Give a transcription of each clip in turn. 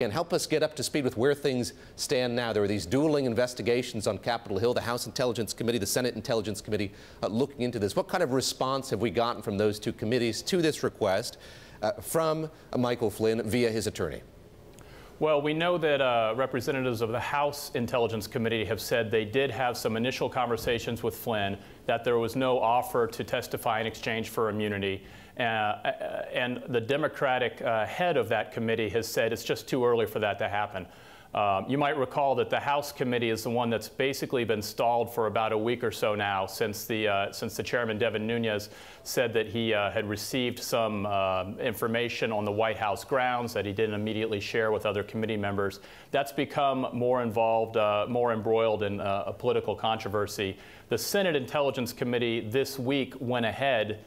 And help us get up to speed with where things stand now. There are these dueling investigations on Capitol Hill, the House Intelligence Committee, the Senate Intelligence Committee looking into this. What kind of response have we gotten from those two committees to this request from Michael Flynn via his attorney? Well, we know that representatives of the House Intelligence Committee have said they did have some initial conversations with Flynn, that there was no offer to testify in exchange for immunity. And the Democratic head of that committee has said it's just too early for that to happen. You might recall that the House committee is the one that's basically been stalled for about a week or so now since the chairman, Devin Nunes, said that he had received some information on the White House grounds that he didn't immediately share with other committee members. That's become more involved, more embroiled in a political controversy. The Senate Intelligence Committee this week went ahead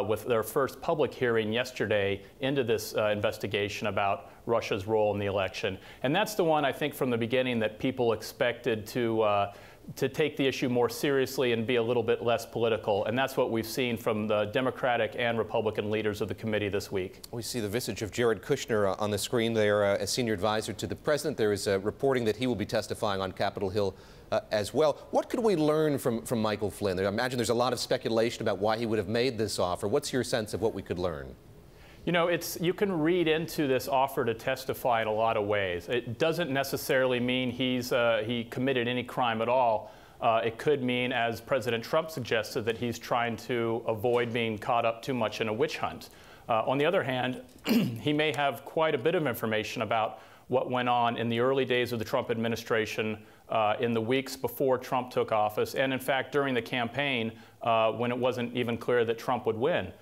with their first public hearing yesterday into this investigation about Russia's role in the election. And that's the one, I think, from the beginning that people expected to take the issue more seriously and be a little bit less political. And that's what we've seen from the Democratic and Republican leaders of the committee this week. We see the visage of Jared Kushner on the screen there, a senior advisor to the president. There is reporting that he will be testifying on Capitol Hill as well. What could we learn from Michael Flynn? I imagine there's a lot of speculation about why he would have made this offer. What's your sense of what we could learn? You know, you can read into this offer to testify in a lot of ways. It doesn't necessarily mean he committed any crime at all. It could mean, as President Trump suggested, that he's trying to avoid being caught up too much in a witch hunt. On the other hand, he may have quite a bit of information about what went on in the early days of the Trump administration, in the weeks before Trump took office, and in fact during the campaign when it wasn't even clear that Trump would win.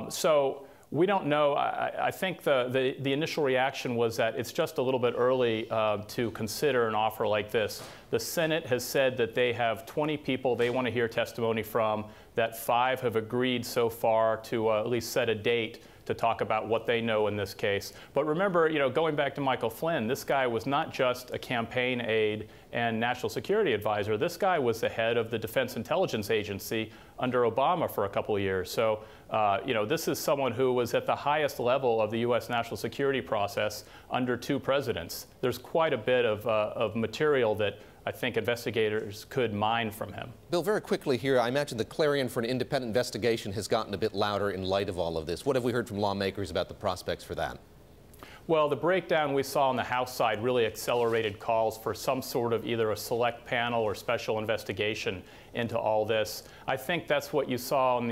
So we don't know. I think the initial reaction was that it's just a little bit early to consider an offer like this. The Senate has said that they have 20 people they want to hear testimony from, that 5 have agreed so far to at least set a date to talk about what they know in this case. But remember, you know, going back to Michael Flynn, this guy was not just a campaign aide and national security advisor. This guy was the head of the Defense Intelligence Agency under Obama for a couple of years. So, you know, this is someone who was at the highest level of the U.S. national security process under 2 presidents. There's quite a bit of material that I think investigators could mine from him. Bill, very quickly here, I imagine the clarion for an independent investigation has gotten a bit louder in light of all of this. What have we heard from lawmakers about the prospects for that? Well, the breakdown we saw on the House side really accelerated calls for some sort of either a select panel or special investigation into all this. I think that's what you saw on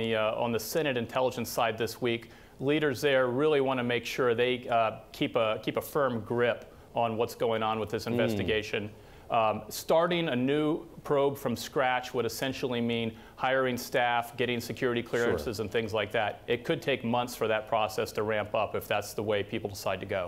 the Senate intelligence side this week. Leaders there really want to make sure they keep a firm grip on what's going on with this investigation. Starting a new probe from scratch would essentially mean hiring staff, getting security clearances and things like that. It could take months for that process to ramp up if that's the way people decide to go.